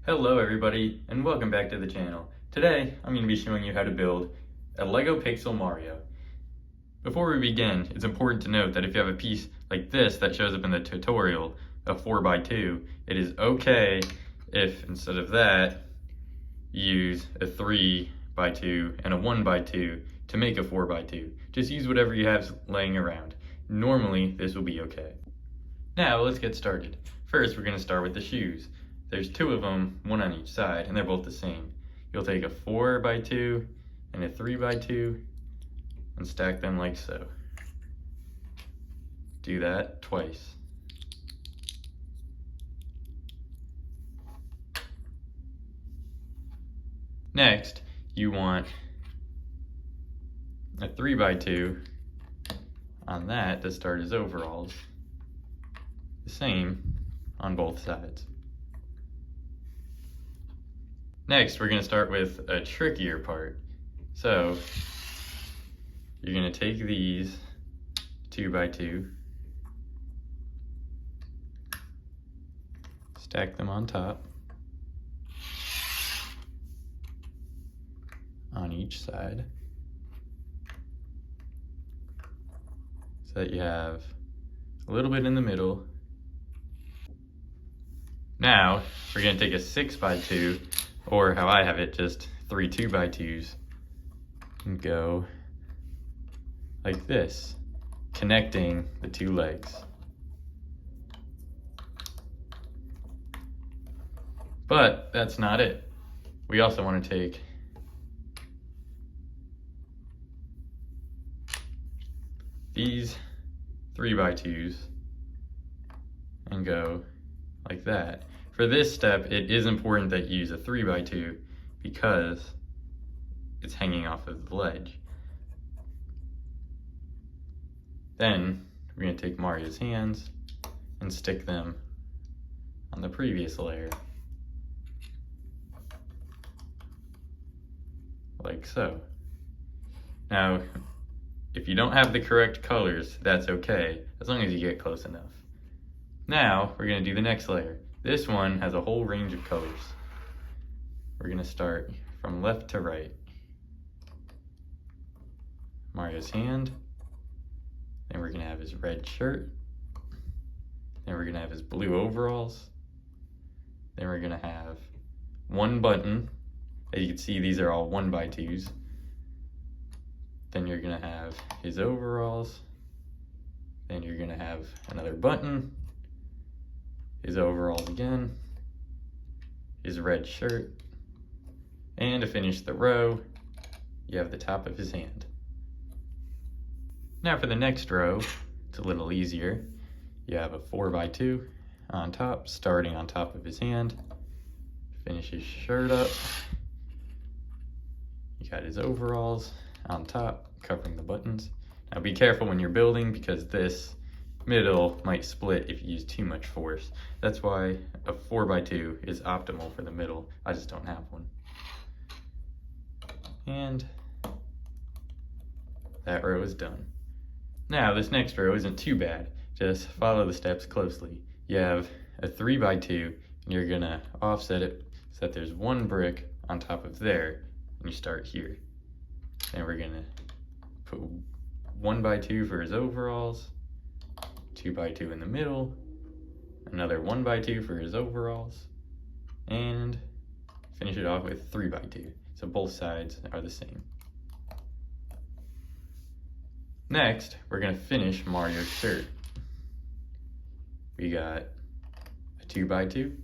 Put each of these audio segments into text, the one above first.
Hello everybody, and welcome back to the channel. Today, I'm going to be showing you how to build a Lego Pixel Mario. Before we begin, it's important to note that if you have a piece like this that shows up in the tutorial, a 4x2, it is okay if instead of that, you use a 3x2 and a 1x2 to make a 4x2. Just use whatever you have laying around. Normally, this will be okay. Now, let's get started. First, we're going to start with the shoes. There's two of them, one on each side, and they're both the same. You'll take a 4x2 and a 3x2 and stack them like so. Do that twice. Next, you want a 3x2 on that to start as overalls. The same on both sides. Next, we're going to start with a trickier part. So, you're going to take these 2x2, stack them on top, on each side, so that you have a little bit in the middle. Now, we're going to take a 6x2, or how I have it, just 3 2x2s, and go like this, connecting the two legs. But that's not it. We also want to take these 3x2s and go like that. For this step, it is important that you use a 3x2 because it's hanging off of the ledge. Then we're going to take Mario's hands and stick them on the previous layer, like so. Now, if you don't have the correct colors, that's okay, as long as you get close enough. Now, we're going to do the next layer. This one has a whole range of colors. We're going to start from left to right. Mario's hand. Then we're going to have his red shirt. Then we're going to have his blue overalls. Then we're going to have one button. As you can see, these are all 1x2s. Then you're going to have his overalls. Then you're going to have another button. His overalls again, his red shirt, and to finish the row, you have the top of his hand. Now for the next row, it's a little easier. You have a 4x2 on top, starting on top of his hand. Finish his shirt up. You got his overalls on top, covering the buttons. Now be careful when you're building because this middle might split if you use too much force. That's why a 4x2 is optimal for the middle. I just don't have one. And that row is done. Now this next row isn't too bad. Just follow the steps closely. You have a 3x2 and you're gonna offset it so that there's one brick on top of there and you start here. Then we're gonna put 1x2 for his overalls, 2x2 in the middle, another 1x2 for his overalls, and finish it off with 3x2. So both sides are the same. Next, we're going to finish Mario's shirt. We got a 2x2,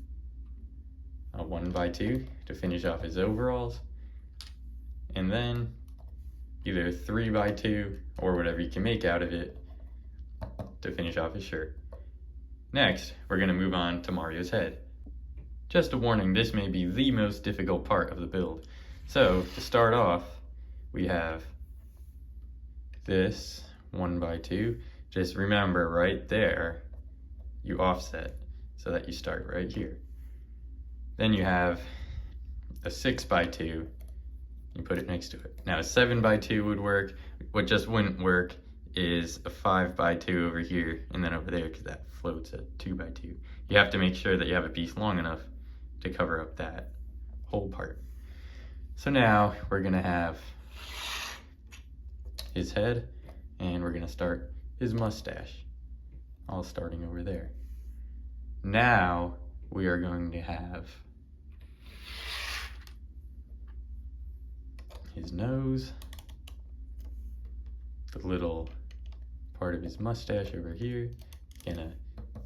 a 1x2 to finish off his overalls, and then either 3x2 or whatever you can make out of it to finish off his shirt. Next, we're going to move on to Mario's head. Just a warning, this may be the most difficult part of the build. So, to start off, we have this 1x2. Just remember, right there, you offset so that you start right here. Then you have a 6x2. You put it next to it. Now, a 7x2 would work. What just wouldn't work is a 5x2 over here and then over there because that floats at 2x2. You have to make sure that you have a piece long enough to cover up that whole part. So now we're gonna have his head, and we're gonna start his mustache, all starting over there. Now we are going to have his nose, the little part of his mustache over here. Again,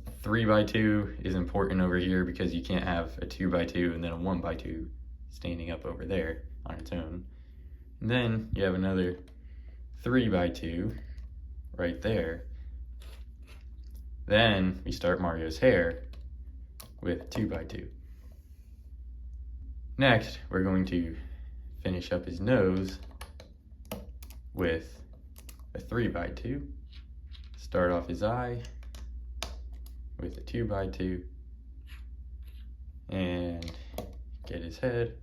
a 3x2 is important over here because you can't have a 2x2 and then a 1x2 standing up over there on its own. And then you have another 3x2 right there. Then we start Mario's hair with 2x2. Next, we're going to finish up his nose with a 3x2. Start off his eye with a 2x2 and get his head,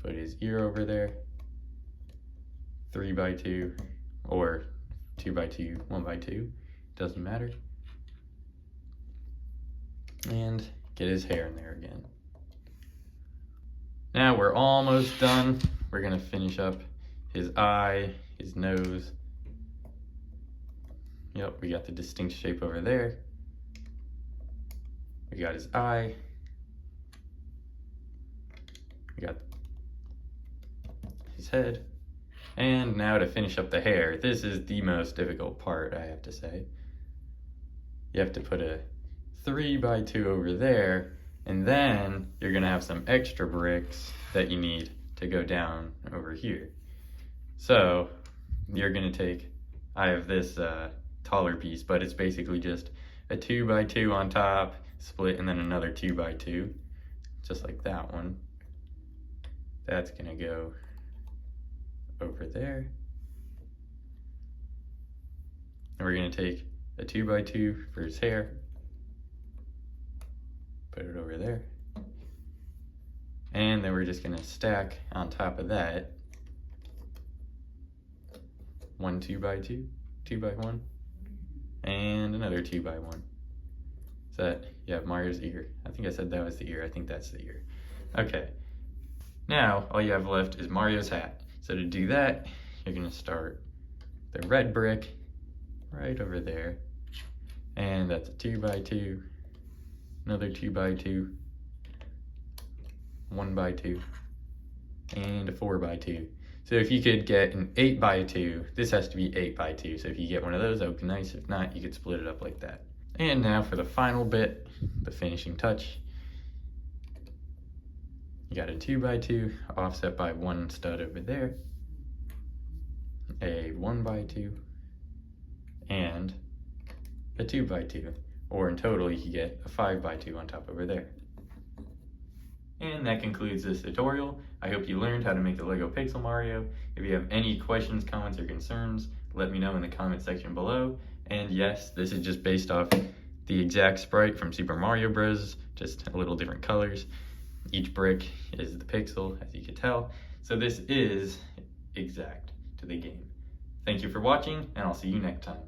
put his ear over there, 3x2 or 2x2, 1x2, doesn't matter, and get his hair in there again. Now we're almost done. We're gonna finish up his eye, his nose. Yep, we got the distinct shape over there. We got his eye. We got his head. And now to finish up the hair. This is the most difficult part, I have to say. You have to put a 3x2 over there, and then you're gonna have some extra bricks that you need to go down over here. So you're gonna take, I have this taller piece, but it's basically just a 2x2 on top, split, and then another 2x2, just like that one. That's gonna go over there. And we're gonna take a 2x2 for his hair, put it over there. And then we're just gonna stack on top of that one 2x2, 2x1, and another 2x1. So that you have Mario's ear. I think I said that was the ear. I think that's the ear. Okay. Now all you have left is Mario's hat. So to do that, you're gonna start the red brick right over there. And that's a 2x2, another 2x2, 1x2, and a 4x2. So if you could get an 8x2, this has to be 8x2. So if you get one of those, that would be nice. If not, you could split it up like that. And now for the final bit, the finishing touch. You got a 2x2 offset by one stud over there, a 1x2, and a 2x2. Or in total, you could get a 5x2 on top over there. And that concludes this tutorial. I hope you learned how to make the Lego Pixel Mario. If you have any questions, comments, or concerns, let me know in the comment section below. And yes, this is just based off the exact sprite from Super Mario Bros., just a little different colors. Each brick is the pixel, as you can tell. So this is exact to the game. Thank you for watching, and I'll see you next time.